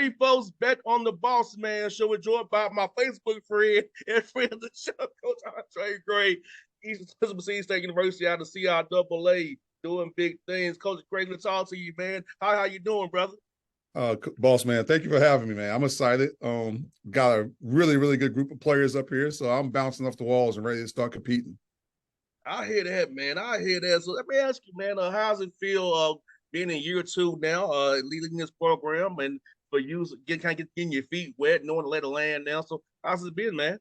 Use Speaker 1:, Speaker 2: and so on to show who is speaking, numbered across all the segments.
Speaker 1: Gray, folks, back on the Bossman show, joined by my Facebook friend and friend of the show, Coach Andre Gray, Eastern Mississippi State University out of CIAA, doing big things. Coach Gray, good to talk to you, man. How you doing, brother?
Speaker 2: Boss man, thank you for having me, man. I'm excited. Got a really, really good group of players up here, so I'm bouncing off the walls and ready to start competing.
Speaker 1: I hear that, man. I hear that. So let me ask you, man, how's it feel being in year two now, leading this program, and for you getting your feet wet, knowing the lay of the land now. So how's it been, man?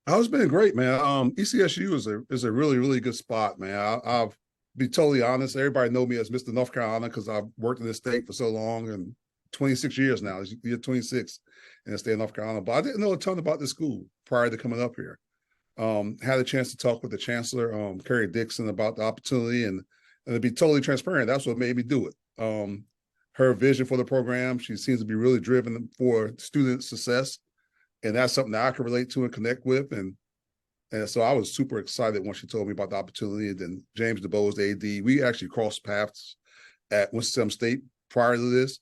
Speaker 2: It's been great, man. ECSU is a really, really good spot, man. I'll be totally honest. Everybody know me as Mr. North Carolina because I've worked in this state for so long, and 26 years now. It's year 26 in the state of North Carolina. But I didn't know a ton about the school prior to coming up here. Had a chance to talk with the chancellor, Carrie Dixon, about the opportunity, and to be totally transparent, that's what made me do it. Her vision for the program, she seems to be really driven for student success, and that's something that I can relate to and connect with. And so I was super excited when she told me about the opportunity. And then James DeBose, the AD, we actually crossed paths at Winston-Salem State prior to this.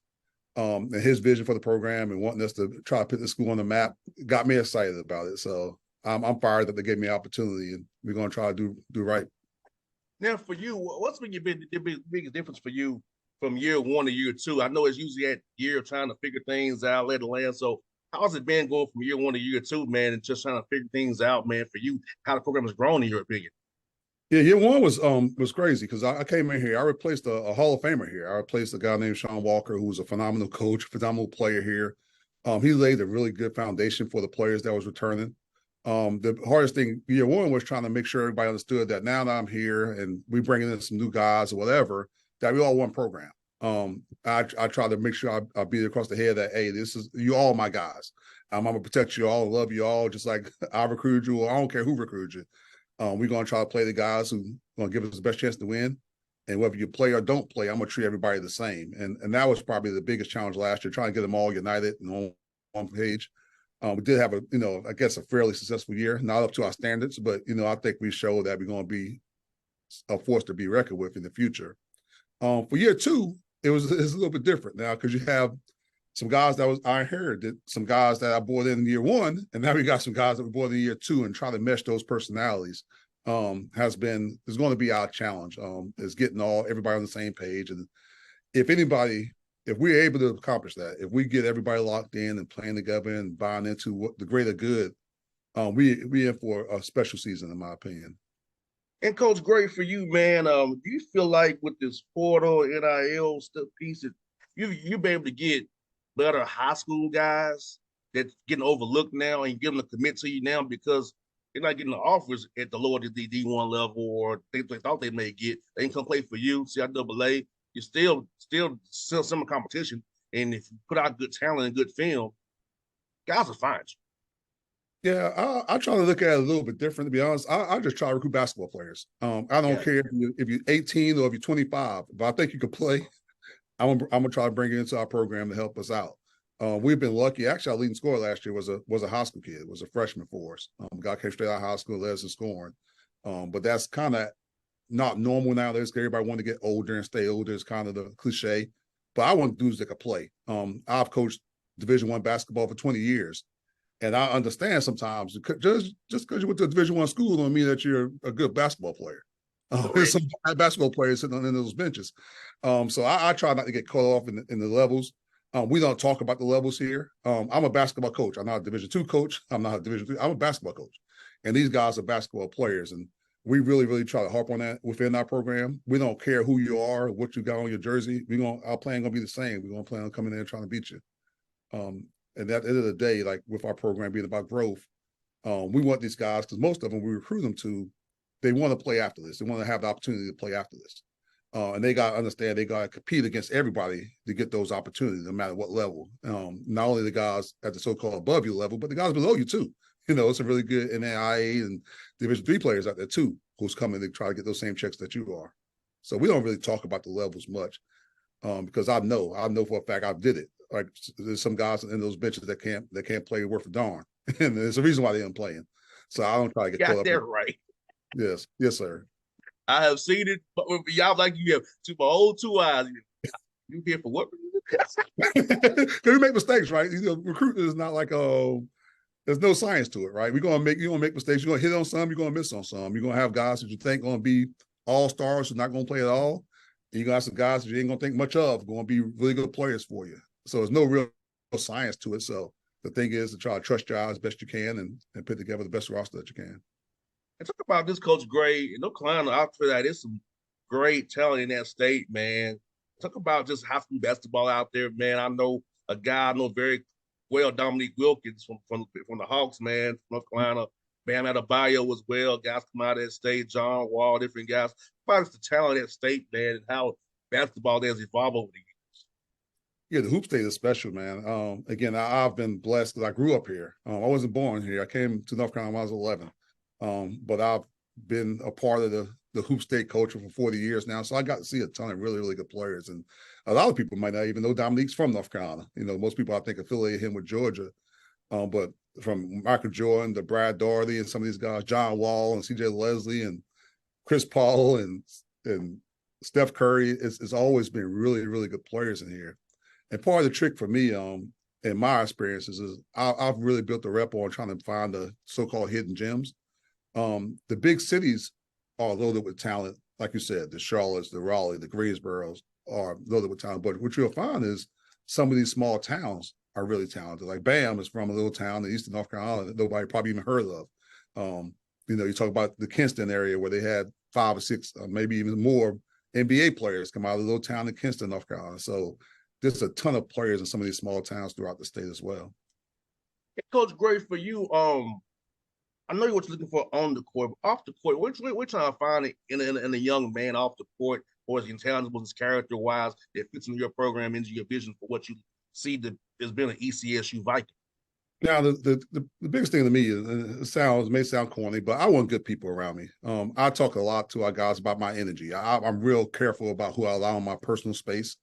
Speaker 2: And his vision for the program and wanting us to try to put the school on the map got me excited about it. So I'm fired that they gave me an opportunity, and we're going to try to do right.
Speaker 1: Now, for you, what's been the biggest difference for you from year one to year two? I know it's usually at year trying to figure things out, lay the land. So how's it been going from year one to year two, man, and just trying to figure things out, man, for you, how the program has grown in your opinion?
Speaker 2: Yeah, year one was crazy because I came in here. I replaced a Hall of Famer here. I replaced a guy named Sean Walker, who was a phenomenal coach, phenomenal player here. He laid a really good foundation for the players that was returning. The hardest thing year one was trying to make sure everybody understood that now that I'm here and we bringing in some new guys or whatever, that we all one program. I try to make sure I beat across the head that, hey, this is you all my guys. I'm gonna protect you all, love you all, just like I recruited you, or I don't care who recruited you. We're gonna try to play the guys who gonna give us the best chance to win. And whether you play or don't play, I'm gonna treat everybody the same. And that was probably the biggest challenge last year, trying to get them all united and on one page. We did have I guess a fairly successful year, not up to our standards, but I think we showed that we're going to be a force to be reckoned with in the future. For year two, it's a little bit different now because you have some guys that I inherited, some guys that I brought in year one, and now we got some guys that we brought in year two, and try to mesh those personalities is going to be our challenge. Is getting everybody on the same page, and if we're able to accomplish that, if we get everybody locked in and playing together and buying into what the greater good, we in for a special season, in my opinion.
Speaker 1: And Coach Gray, for you, man, do you feel like with this portal NIL stuff pieces, you be able to get better high school guys that's getting overlooked now and give them to commit to you now because they're not getting the offers at the lower D1 level or they thought they may get. They can come play for you, CIAA. You're still some competition, and if you put out good talent and good film, guys will find
Speaker 2: you. Yeah, I try to look at it a little bit different. To be honest, I just try to recruit basketball players. I don't care if you're 18 or if you're 25. But I think you can play. I'm gonna try to bring it into our program to help us out. We've been lucky. Actually, our leading scorer last year was a high school kid. Was a freshman for us. Guy came straight out of high school, led us in scoring. But that's kind of not normal nowadays. Everybody want to get older and stay older is kind of the cliche. But I want dudes that can play. I've coached Division I basketball for 20 years. And I understand sometimes just because you went to a Division I school don't mean that you're a good basketball player. There's some basketball players sitting on those benches. So I try not to get caught off in the levels. We don't talk about the levels here. I'm a basketball coach. I'm not a Division II coach. I'm not a Division III. I'm a basketball coach. And these guys are basketball players. And we really, really try to harp on that within our program. We don't care who you are, what you got on your jersey. Our plan gonna be the same. We're gonna plan on coming in and trying to beat you. And at the end of the day, like with our program being about growth, we want these guys, because most of them we recruit them to, they want to play after this. They want to have the opportunity to play after this. And they got to understand they got to compete against everybody to get those opportunities, no matter what level. Not only the guys at the so-called above you level, but the guys below you too. It's a really good NAIA and Division III players out there too, who's coming to try to get those same checks that you are. So we don't really talk about the levels much because I know for a fact I did it. Like there's some guys in those benches that can't play worth a darn, and there's a reason why they aren't playing. So I don't try to get caught up.
Speaker 1: Got that right.
Speaker 2: Yes, sir.
Speaker 1: I have seen it, but y'all like you have two eyes. You here for what reason?
Speaker 2: Because we make mistakes, right? Recruiting is not like there's no science to it, right? You're gonna make mistakes. You're gonna hit on some, you're gonna miss on some. You're gonna have guys that you think gonna be all stars who's not gonna play at all. And you're gonna have some guys that you ain't gonna think much of, gonna be really good players for you. So there's no real science to it. So the thing is to try to trust your eyes as best you can and put together the best roster that you can.
Speaker 1: And talk about this Coach Gray. No clown out for that. There's some great talent in that state, man. Talk about just high school basketball out there, man. I know a guy I know very well, Dominique Wilkins from the Hawks, man, from North Carolina. Bam Adebayo as well. Guys come out of that state, John Wall, different guys. About the talent of that state, man, and how basketball has evolved over the years.
Speaker 2: Yeah, the hoop state is special, man. Again, I've been blessed because I grew up here. I wasn't born here. I came to North Carolina when I was 11. But I've been a part of the hoop state culture for 40 years now. So I got to see a ton of really, really good players. And a lot of people might not even know Dominique's from North Carolina. Most people I think affiliate him with Georgia. But from Michael Jordan to Brad Daugherty and some of these guys, John Wall and CJ Leslie and Chris Paul and Steph Curry, it's always been really, really good players in here. And part of the trick for me, in my experiences, is I've really built a rep on trying to find the so-called hidden gems. The big cities are loaded with talent, like you said, the Charlottes, the Raleigh, the Greensboros are loaded with talent. But what you'll find is some of these small towns are really talented. Like Bam is from a little town in eastern North Carolina that nobody probably even heard of. You talk about the Kinston area where they had 5 or 6, maybe even more NBA players come out of the little town in Kinston, North Carolina. So there's a ton of players in some of these small towns throughout the state as well.
Speaker 1: Hey, Coach, great for you. I know what you're looking for on the court, but off the court, we're trying to find it in a young man off the court, or is intangible, his character wise, that fits into your program, into your vision for what you see as being an ECSU Viking.
Speaker 2: Now, the biggest thing to me is it may sound corny, but I want good people around me. I talk a lot to our guys about my energy. I'm real careful about who I allow in my personal space.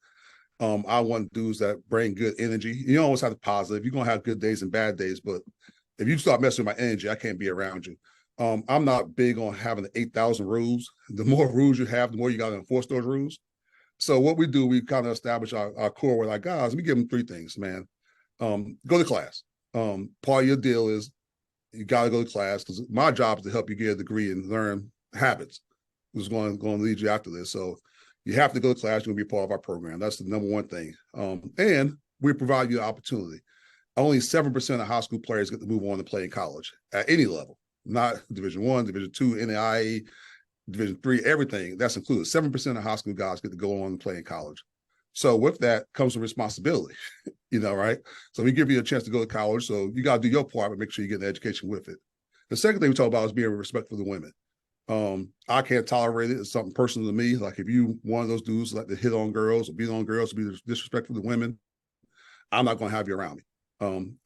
Speaker 2: I want dudes that bring good energy. You always have the positive. You're gonna have good days and bad days, but if you start messing with my energy, I can't be around you. I'm not big on having 8,000 rules. The more rules you have, the more you got to enforce those rules. So what we do, we kind of establish our core with our guys. We give them 3 things, man. Go to class. Part of your deal is you got to go to class because my job is to help you get a degree and learn habits, which is going to lead you after this. So you have to go to class. You're going to be part of our program. That's the number one thing. And we provide you an opportunity. Only 7% of high school players get to move on to play in college at any level, not Division I, Division II, NAIA, Division III, everything. That's included. 7% of high school guys get to go on and play in college. So with that comes a responsibility, right? So we give you a chance to go to college. So you got to do your part, but make sure you get an education with it. The second thing we talk about is being respectful of the women. I can't tolerate it. It's something personal to me. Like if you one of those dudes like to hit on girls or beat on girls, or be disrespectful to women, I'm not going to have you around me.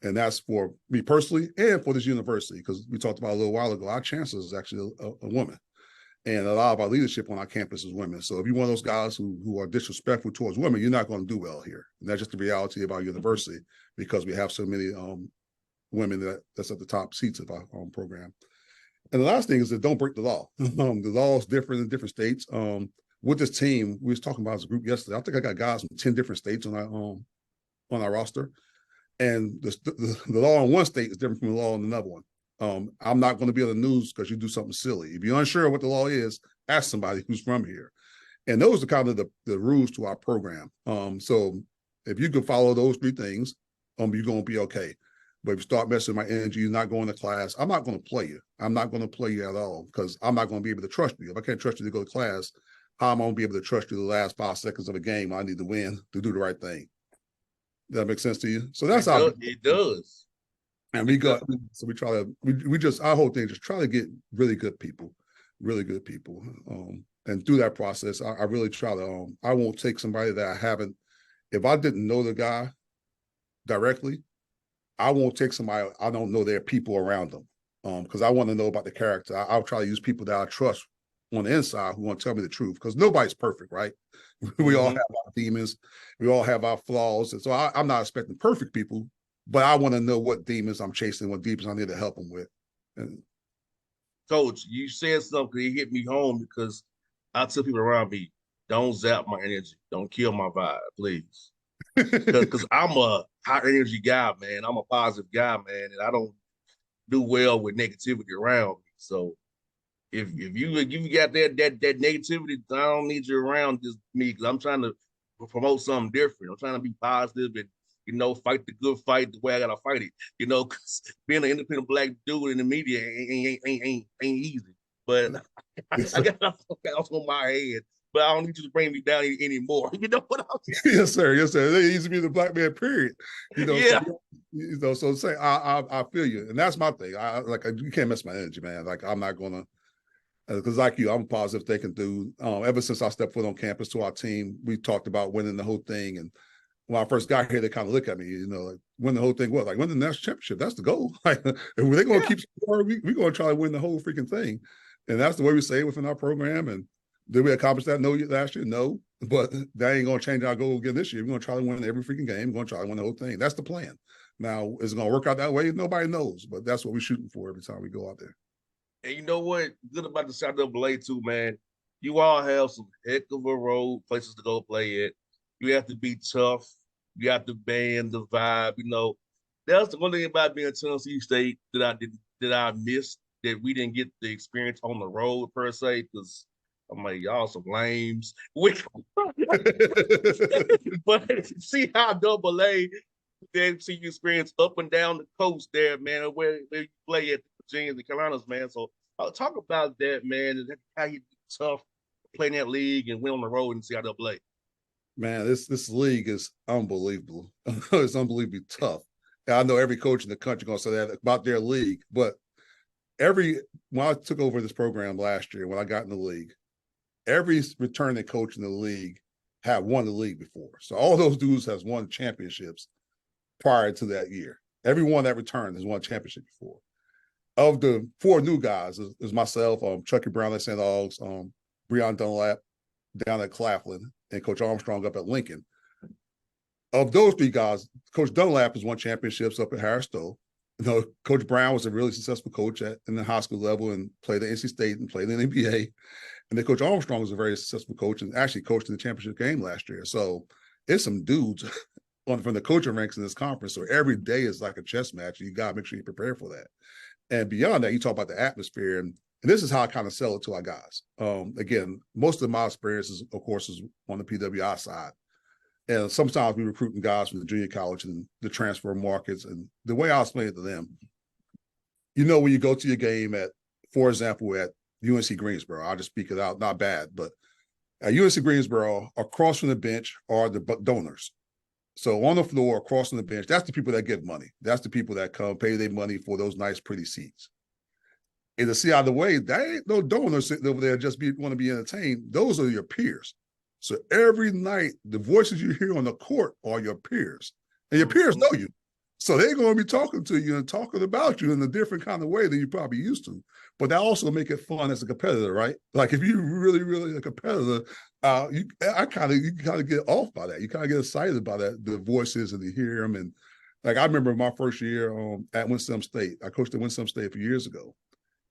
Speaker 2: And that's for me personally and for this university, because we talked about a little while ago, our chancellor is actually a woman. And a lot of our leadership on our campus is women. So if you're one of those guys who are disrespectful towards women, you're not going to do well here. And that's just the reality of our university, because we have so many women that's at the top seats of our program. And the last thing is that don't break the law. The law is different in different states. With this team, we was talking about as a group yesterday. I think I got guys from 10 different states on our roster. And the law in one state is different from the law in another one. I'm not going to be on the news because you do something silly. If you're unsure what the law is, ask somebody who's from here. And those are kind of the rules to our program. So if you can follow those 3 things, you're going to be okay. But if you start messing with my energy, you're not going to class, I'm not going to play you. I'm not going to play you at all, because I'm not going to be able to trust you. If I can't trust you to go to class, how am I going to be able to trust you the last 5 seconds of a game I need to win to do the right thing? Does that make sense to you? So that's how
Speaker 1: it does.
Speaker 2: And we try to, we just, our whole thing, just try to get really good people. And through that process, I really try to, I won't take somebody that I haven't, if I didn't know the guy directly, I won't take somebody, I don't know their people around them. Because I want to know about the character. I'll try to use people that I trust on the inside who want to tell me the truth, because nobody's perfect, right? We all have our demons. We all have our flaws. And so I'm not expecting perfect people, but I want to know what demons I'm chasing, what demons I need to help them with. And
Speaker 1: Coach, you said something that hit me home, because I tell people around me, don't zap my energy. Don't kill my vibe, please. Because I'm a high energy guy, man. I'm a positive guy, man, and I don't do well with negativity around me. So if you got that negativity, I don't need you around just me because I'm trying to promote something different. I'm trying to be positive and fight the good fight the way I gotta fight it. Because being an independent black dude in the media ain't easy. But
Speaker 2: Yes,
Speaker 1: I
Speaker 2: sir.
Speaker 1: got off on my head. But I don't need you to bring me down anymore. You know what I'm saying?
Speaker 2: Yes, sir. Yes, sir. They used to be the black man, period. So
Speaker 1: Yeah.
Speaker 2: so say I feel you, and that's my thing. You can't mess my energy, man. Like I'm not gonna because like you, I'm a positive thinking dude. Ever since I stepped foot on campus to our team, we talked about winning the whole thing. And when I first got here, they kind of look at me, like win the whole thing. What, like win the national championship? That's the goal. Like if they're gonna
Speaker 1: Yeah.
Speaker 2: keep scoring, we're gonna try to win the whole freaking thing. And that's the way we say it within our program. And did we accomplish that? No, last year, no. But that ain't gonna change our goal again this year. We're gonna try to win every freaking game. We're gonna try to win the whole thing. That's the plan. Now, is it gonna work out that way? Nobody knows, but that's what we're shooting for every time we go out there.
Speaker 1: And you know what? Good about the South Double too, man. You all have some heck of a road places to go play at. You have to be tough. You have to band the vibe. That's the one thing about being Tennessee State that I missed that we didn't get the experience on the road per se because I'm like y'all some lames. But see how Double A they see you experience up and down the coast there, man, where you play at the Virginias and Carolinas, man. So I'll talk about that, man, and how you tough playing that league and win on the road and see how they'll play.
Speaker 2: Man, this league is unbelievable. It's unbelievably tough. And I know every coach in the country gonna say that about their league, but when I took over this program last year, when I got in the league, every returning coach in the league had won the league before. So all those dudes has won championships prior to that year. Everyone that returned has won a championship before. Of the four new guys is myself, Chucky Brown at St. Aug's, Breon Dunlap down at Claflin, and Coach Armstrong up at Lincoln. Of those three guys, Coach Dunlap has won championships up at Harris Stowe. Coach Brown was a really successful coach in the high school level and played at NC State and played in the NBA. And then Coach Armstrong was a very successful coach and actually coached in the championship game last year. So it's some dudes from the coaching ranks in this conference. So every day is like a chess match. And you got to make sure you prepare for that. And beyond that, you talk about the atmosphere. And this is how I kind of sell it to our guys. Again, most of my experiences, of course, is on the PWI side. And sometimes we recruiting guys from the junior college and the transfer markets. And the way I explain it to them, when you go to your game for example, at UNC Greensboro, I'll just speak it out, not bad, but at UNC Greensboro, across from the bench are the donors. So on the floor, across from the bench, that's the people that give money. That's the people that come pay their money for those nice, pretty seats. And to see out of the way, that ain't no donors sitting over there just want to be entertained. Those are your peers. So every night, the voices you hear on the court are your peers. And your peers know you. So they're going to be talking to you and talking about you in a different kind of way than you probably used to. But that also make it fun as a competitor, right? Like if you're really, really a competitor, you kind of get off by that. You kind of get excited by that, the voices and to hear them. And like I remember my first year at Winston State. I coached at Winston State a few years ago.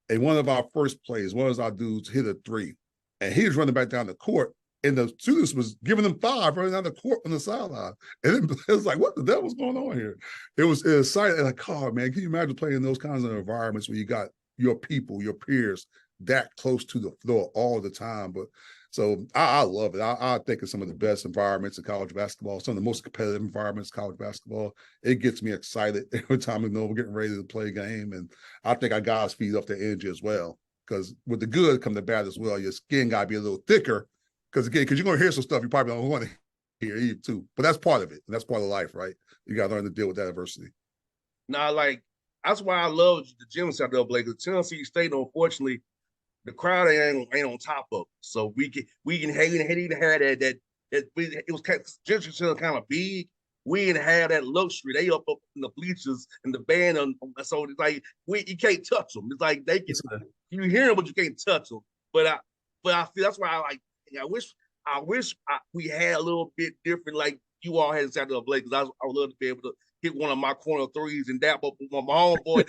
Speaker 2: And one of our first plays, one of our dudes hit a three. And he was running back down the court. And the students was giving them five running down the court on the sideline. And it was like, what the devil's going on here? It was exciting. Like, oh, man, can you imagine playing in those kinds of environments where you got your people, your peers that close to the floor all the time? But so I love it. I think it's some of the best environments in college basketball, some of the most competitive environments in college basketball. It gets me excited every time we know we're getting ready to play a game. And I think our guys feed off their energy as well. Because with the good come the bad as well. Your skin got to be a little thicker. Because you're going to hear some stuff you probably don't want to hear either too. But that's part of it. And that's part of life, right? You got to learn to deal with that adversity.
Speaker 1: Now, that's why I love the gym South Double A. Because Tennessee State, unfortunately, the crowd ain't on top of it. So we can have that it was gentrification kind of big. We didn't have that luxury. They up in the bleachers and the band, so it's like you can't touch them. It's like they can you hear them, but you can't touch them. But I feel that's why I wish we had a little bit different, like you all had in South Double A, because I would love to be able to hit one of my corner threes and dap up with my homeboy.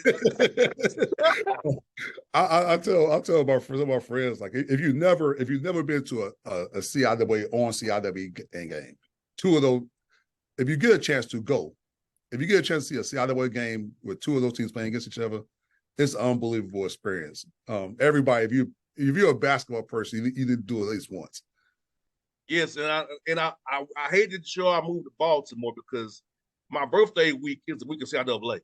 Speaker 2: I tell some of my friends, like if you've never been to a CIAA on CIAA game, two of those, if you get a chance to go, if you get a chance to see a Seattle game with two of those teams playing against each other, it's an unbelievable experience. Everybody, if you're a basketball person, you need to do it at least once.
Speaker 1: Yes, and I hated the show I moved to Baltimore because my birthday week is the week of CIAA.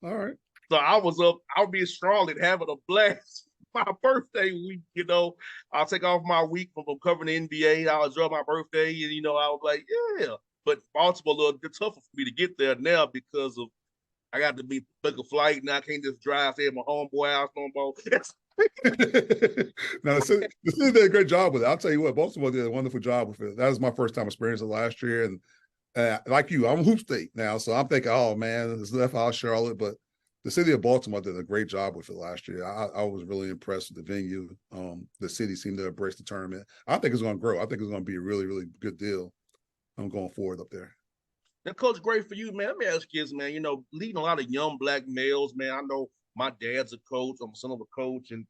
Speaker 2: All right.
Speaker 1: So I'll be in Charlotte having a blast. My birthday week, I'll take off my week from covering the NBA. I'll enjoy my birthday, and I was like, yeah. But Baltimore a little bit tougher for me to get there now because of I got to be book a flight, and I can't just drive stay at my homeboy house no more.
Speaker 2: Now the city did a great job with it. I'll tell you what, Baltimore did a wonderful job with it. That was my first time experiencing it last year, and like you, I'm Hoop State now, so I'm thinking, oh man, it's left out Charlotte, but the city of Baltimore did a great job with it last year. I was really impressed with the venue. The city seemed to embrace the tournament. I think it's going to grow. I think it's going to be a really, really good deal. I'm going forward up there.
Speaker 1: Now, Coach, great for you, man. Let me ask you this, man. Leading a lot of young black males, man. I know my dad's a coach. I'm a son of a coach, and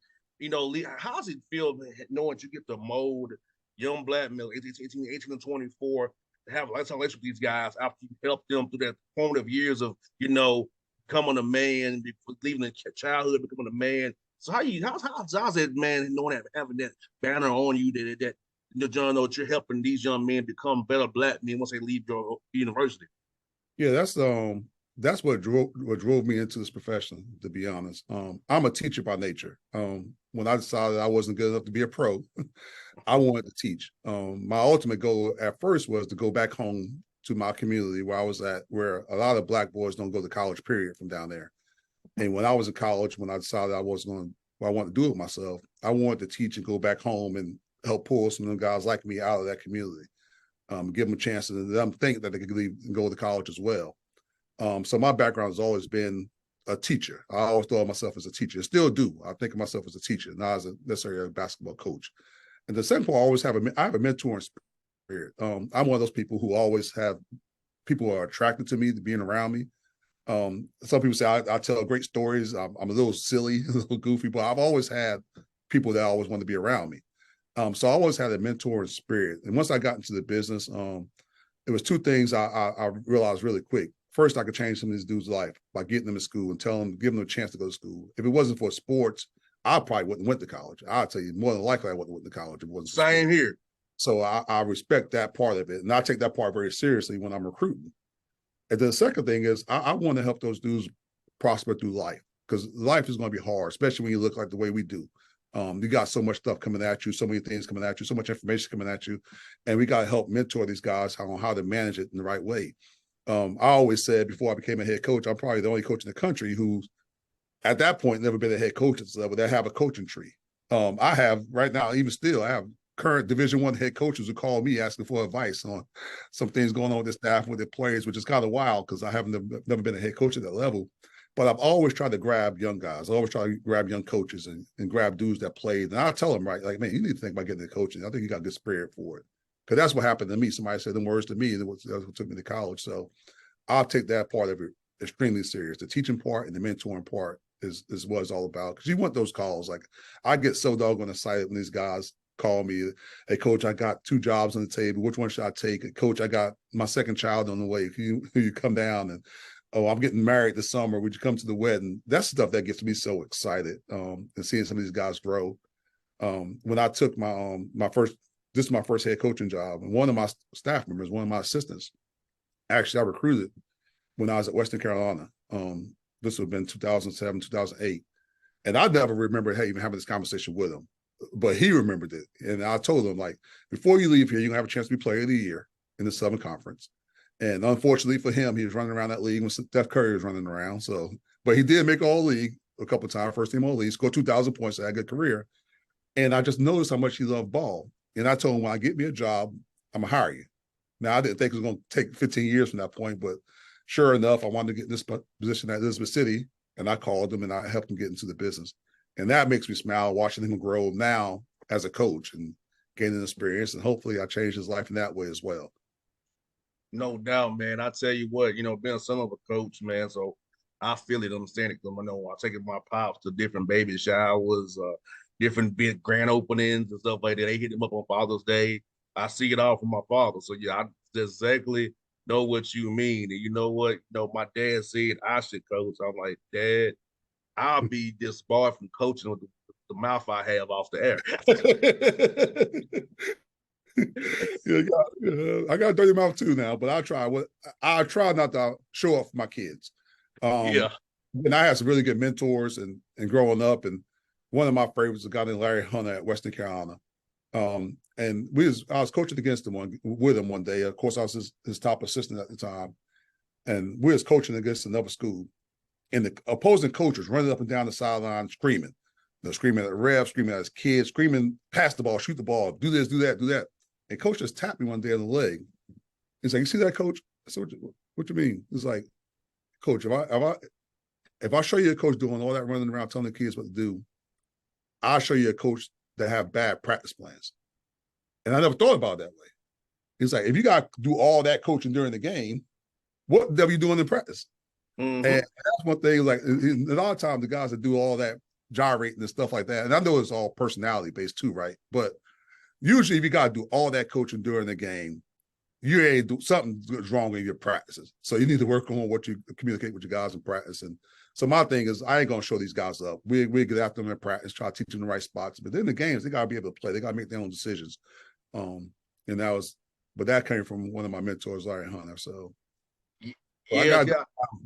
Speaker 1: how does it feel, man, knowing you get to mold young black males, 18 and 24, to have a lifetime relationship with these guys after you help them through that formative years of becoming a man, leaving the childhood, becoming a man. So how's it, man, knowing that, having that banner on you that John, that you're helping these young men become better black men once they leave your university?
Speaker 2: Yeah, that's what drove me into this profession, to be honest. I'm a teacher by nature. When I decided I wasn't good enough to be a pro, I wanted to teach. My ultimate goal at first was to go back home to my community where I was at, where a lot of black boys don't go to college, period, from down there. And when I was in college, when I decided I wasn't going to, what I wanted to do it myself, I wanted to teach and go back home and help pull some of them guys like me out of that community, give them a chance to let them think that they could leave and go to college as well. So my background has always been a teacher. I always thought of myself as a teacher. I still do. I think of myself as a teacher, not as necessarily a basketball coach. And the second part, I have a mentoring spirit. I'm one of those people who always have people who are attracted to me, to being around me. Some people say I tell great stories. I'm a little silly, a little goofy, but I've always had people that always want to be around me. So I always had a mentoring spirit. And once I got into the business, it was two things I realized really quick. First, I could change some of these dudes' life by getting them to school and giving them a chance to go to school. If it wasn't for sports, I probably wouldn't went to college. I'll tell you, more than likely, I wouldn't went to college if it wasn't.
Speaker 1: Same here.
Speaker 2: So I respect that part of it, and I take that part very seriously when I'm recruiting. And then the second thing is I want to help those dudes prosper through life, because life is going to be hard, especially when you look like the way we do. You got so much stuff coming at you, so many things coming at you, so much information coming at you, and we got to help mentor these guys on how to manage it in the right way. I always said before I became a head coach, I'm probably the only coach in the country who, at that point, never been a head coach at this level that have a coaching tree. I have right now, even still, I have current Division I head coaches who call me asking for advice on some things going on with the staff, with the players, which is kind of wild because I haven't never been a head coach at that level. But I've always tried to grab young guys. I always try to grab young coaches and grab dudes that played. And I'll tell them, right, like, man, you need to think about getting into coaching. I think you got a good spirit for it. Because that's what happened to me. Somebody said them words to me, and that's what took me to college. So I'll take that part of it extremely serious. The teaching part and the mentoring part is what it's all about. Because you want those calls. Like, I get so doggone excited when these guys call me, hey, coach, I got 2 jobs on the table. Which one should I take? Coach, I got my second child on the way. If you come down, and oh, I'm getting married this summer. Would you come to the wedding? That's stuff that gets me so excited. And seeing some of these guys grow. When I took this is my first head coaching job, and one of my staff members, one of my assistants, actually I recruited when I was at Western Carolina. This would have been 2007, 2008. And I never remember even having this conversation with him, but he remembered it. And I told him, like, before you leave here, you're going to have a chance to be player of the year in the Southern Conference. And unfortunately for him, he was running around that league when Steph Curry was running around. So, but he did make all league a couple of times, first team all league, scored 2,000 points, had a good career. And I just noticed how much he loved ball. And I told him, when I get me a job, I'm going to hire you. Now, I didn't think it was going to take 15 years from that point, but sure enough, I wanted to get this position at Elizabeth City, and I called him and I helped him get into the business. And that makes me smile, watching him grow now as a coach and gaining experience. And hopefully I change his life in that way as well.
Speaker 1: No doubt, man. I tell you what, being a son of a coach, man, so I feel it, understand it. Because I know I take my pops to different baby showers, different big grand openings and stuff like that. They hit him up on Father's Day. I see it all from my father. So yeah, that's exactly know what you mean. And you know what? My dad said I should coach. I'm like, Dad, I'll be disbarred from coaching with the mouth I have off the air.
Speaker 2: Yeah, I got a dirty mouth too now, but I try not to show off my kids.
Speaker 1: Yeah.
Speaker 2: And I had some really good mentors and growing up, and one of my favorites was a guy named Larry Hunter at Western Carolina. And I was coaching against him with him one day. Of course, I was his top assistant at the time, and we was coaching against another school, and the opposing coaches running up and down the sideline screaming, screaming at the ref, screaming at his kids, screaming, pass the ball, shoot the ball, do this, do that, do that. And coach just tapped me one day on the leg. He's like, "You see that, coach?" I said, "What you mean?" He's like, "Coach, if I show you a coach doing all that running around telling the kids what to do, I'll show you a coach that have bad practice plans." And I never thought about it that way. He's like, if you got to do all that coaching during the game, what are you doing in practice?
Speaker 1: Mm-hmm.
Speaker 2: And that's one thing, like, a lot of times the guys that do all that gyrating and stuff like that, and I know it's all personality based too, right? But usually if you got to do all that coaching during the game, you ain't do something's wrong in your practices. So you need to work on what you communicate with your guys in practice. And so my thing is, I ain't gonna show these guys up. We get after them in practice, try to teach them the right spots. But then the games, they gotta be able to play. They gotta make their own decisions. And but that came from one of my mentors, Larry Hunter. So
Speaker 1: Yeah.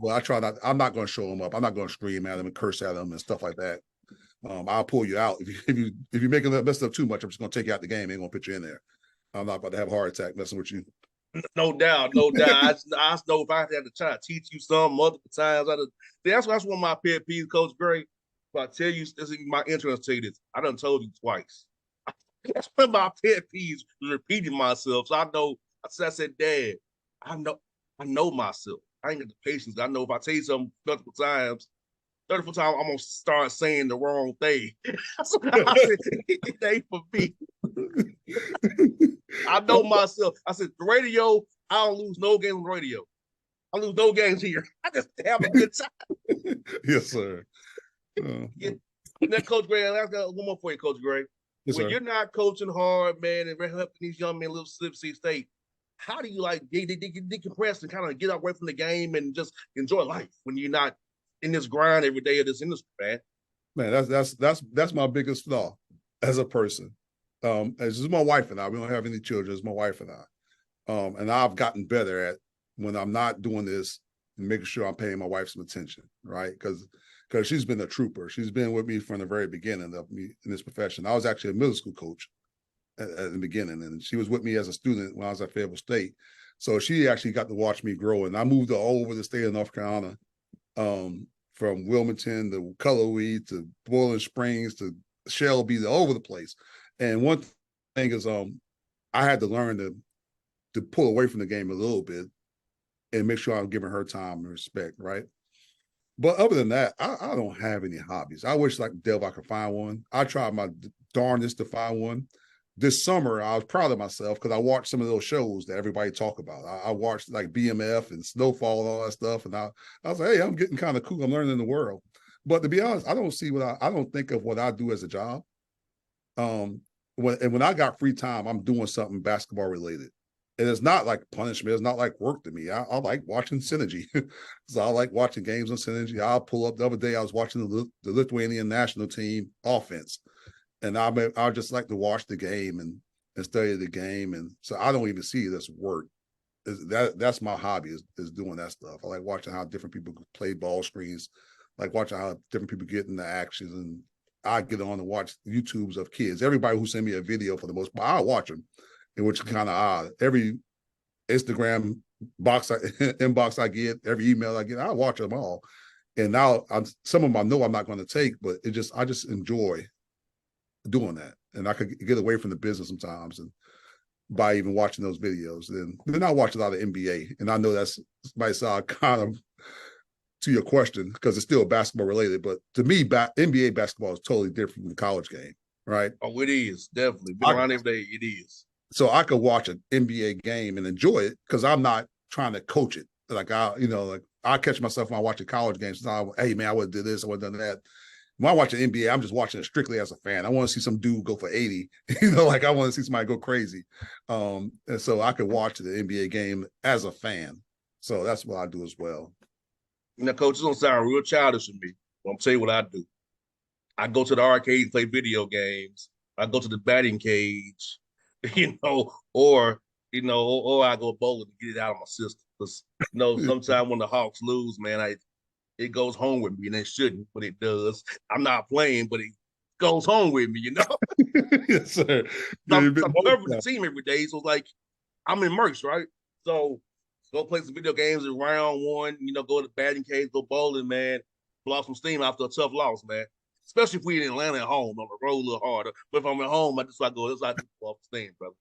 Speaker 2: I try not. I'm not gonna show them up. I'm not gonna scream at them and curse at them and stuff like that. I'll pull you out if you're making that mess up too much. I'm just gonna take you out the game. I ain't gonna put you in there. I'm not about to have a heart attack messing with you.
Speaker 1: No doubt, no doubt. I just know if I had to try to teach you some multiple times, that's one of my pet peeves, Coach Gray. If I tell you, this is my entrance to this. I done told you twice. That's one of my pet peeves, repeating myself. So I said, Dad, I know myself. I ain't got the patience. I know if I tell you something multiple times, 34 times, I'm gonna start saying the wrong thing. So I said, it ain't for me. I know myself. I said, the radio, I don't lose no games on the radio. I lose no games here. I just have a good time.
Speaker 2: Yes, sir.
Speaker 1: Yeah. Now, Coach Gray, I got one more for you, Coach Gray.
Speaker 2: Yes,
Speaker 1: when
Speaker 2: sir.
Speaker 1: you're not coaching hard, man, and helping these young men live Slip C State, how do you decompress and kind of get away from the game and just enjoy life when you're not in this grind every day of this industry, man?
Speaker 2: Man, that's my biggest flaw as a person. It's just my wife and I. We don't have any children. It's my wife and I. And I've gotten better at when I'm not doing this and making sure I'm paying my wife some attention, right? Because she's been a trooper. She's been with me from the very beginning of me in this profession. I was actually a middle school coach at the beginning, and she was with me as a student when I was at Fayetteville State. So she actually got to watch me grow, and I moved all over the state of North Carolina, from Wilmington to Cullowhee to Boiling Springs to Shelby, all over the place. And one thing is, I had to learn to pull away from the game a little bit and make sure I'm giving her time and respect, right? But other than that, I don't have any hobbies. I wish, like Dev, I could find one. I tried my darndest to find one. This summer, I was proud of myself because I watched some of those shows that everybody talk about. I watched like BMF and Snowfall and all that stuff, and I was like, hey, I'm getting kind of cool. I'm learning the world. But to be honest, I don't see I don't think of what I do as a job. When I got free time, I'm doing something basketball related. And it's not like punishment. It's not like work to me. I like watching Synergy. So I like watching games on Synergy. I'll pull up. The other day, I was watching the Lithuanian national team offense. And I just like to watch the game and study the game. And so I don't even see it as work. That's my hobby is doing that stuff. I like watching how different people play ball screens, like watching how different people get into actions. And I get on and watch YouTubes of kids. Everybody who send me a video, for the most part, I watch them, which is kind of odd. Every Instagram inbox I get, every email I get, I watch them all. And now some of them I know I'm not going to take, but I just enjoy doing that. And I could get away from the business sometimes and by even watching those videos. Then I watch a lot of NBA. And I know that's might sound kind of to your question because it's still basketball related. But to me, NBA basketball is totally different from the college game, right?
Speaker 1: Oh, it is. Definitely. Been around every day. It is.
Speaker 2: So I could watch an NBA game and enjoy it because I'm not trying to coach it. Like I catch myself when I watch a college game. So hey man, I would have did this, I would have done that. when I watch the NBA, I'm just watching it strictly as a fan. I want to see some dude go for 80. You know, like I want to see somebody go crazy. And so I could watch the NBA game as a fan. So that's what I do as well.
Speaker 1: Now, coach, it's gonna sound real childish to me. But I'm tell you what I do. I go to the arcade and play video games. I go to the batting cage, or I go bowling to get it out of my system. Because sometimes when the Hawks lose, man, it goes home with me, and it shouldn't, but it does. I'm not playing, but it goes home with me.
Speaker 2: Yes, sir.
Speaker 1: So
Speaker 2: Yeah,
Speaker 1: I'm covering the team every day, so it's like I'm immersed, right? So go play some video games in round one. Go to the batting cage, go bowling, man. Blow some steam after a tough loss, man. Especially if we in Atlanta at home, on the road a little harder. But if I'm at home, that's why I go. That's why I blow off the steam, brother.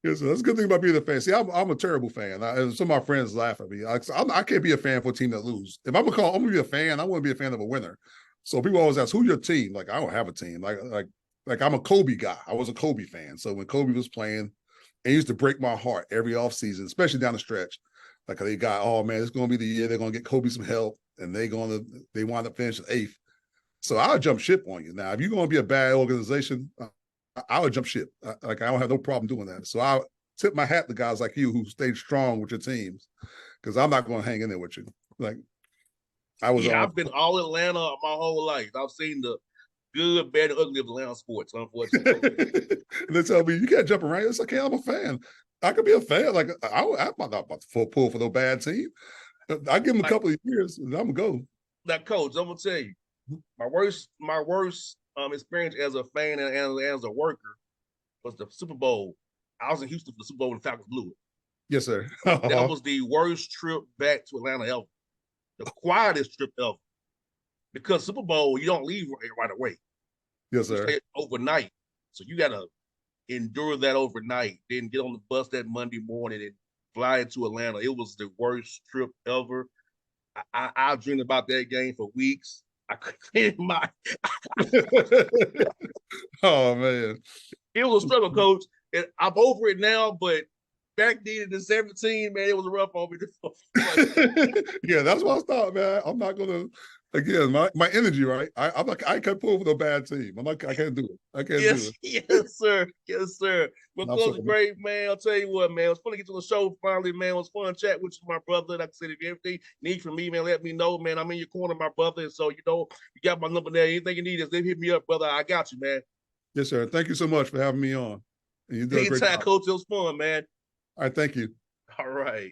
Speaker 2: yes, that's a good thing about being a fan. See, I'm a terrible fan. Some of my friends laugh at me. I can't be a fan for a team that lose. If I'm gonna be a fan, I want to be a fan of a winner. So people always ask, "Who's your team?" Like I don't have a team. Like I'm a Kobe guy. I was a Kobe fan. So when Kobe was playing, it used to break my heart every offseason, especially down the stretch. Like they got, oh man, it's gonna be the year they're gonna get Kobe some help, and they wind up finishing eighth. So I'll jump ship on you. Now, if you're gonna be a bad organization, I would jump ship. Like I don't have no problem doing that. So I tip my hat to guys like you who stayed strong with your teams, because I'm not going to hang in there with you. Like I was
Speaker 1: Yeah,
Speaker 2: on.
Speaker 1: I've been all Atlanta my whole life. I've seen the good, bad, and ugly of Atlanta sports, unfortunately.
Speaker 2: They tell me you can't jump around. It's okay. I'm a fan. I could be a fan. Like I'm not about to pull for no bad team. I give them a
Speaker 1: like,
Speaker 2: couple of years, and I'm gonna go.
Speaker 1: like, coach, I'm gonna tell you, my worst experience as a fan and as a worker was the Super Bowl. I was in Houston for the Super Bowl when the Falcons blew it.
Speaker 2: Yes, sir.
Speaker 1: That was the worst trip back to Atlanta ever. The quietest trip ever. Because Super Bowl, you don't leave right away.
Speaker 2: Yes,
Speaker 1: You
Speaker 2: sir.
Speaker 1: stay overnight. So you gotta endure that overnight, then get on the bus that Monday morning and fly into Atlanta. It was the worst trip ever. I dreamed about that game for weeks. I couldn't my
Speaker 2: Oh man.
Speaker 1: it was a struggle, coach. And I'm over it now, but back then in the 17, man, it was rough on me.
Speaker 2: Yeah, that's what I thought, man. I'm not gonna again my energy, right? I'm like I can't pull for a bad team. I can't do it. I can't do
Speaker 1: Yes,
Speaker 2: it.
Speaker 1: yes, sir. Yes, sir. Well,
Speaker 2: I'm
Speaker 1: Coach
Speaker 2: sorry.
Speaker 1: Great, man, I'll tell you what, man. It was fun to get to the show finally, man. It was fun chat with you, my brother. Like I said, if you everything you need from me, man, let me know, man. I'm in your corner, my brother. And so, you got my number there. Anything you need is they hit me up, brother. I got you, man.
Speaker 2: Yes, sir. Thank you so much for having me on. And you did a great
Speaker 1: Anytime,
Speaker 2: job.
Speaker 1: Coach. It was fun, man.
Speaker 2: All right, thank you.
Speaker 1: All right.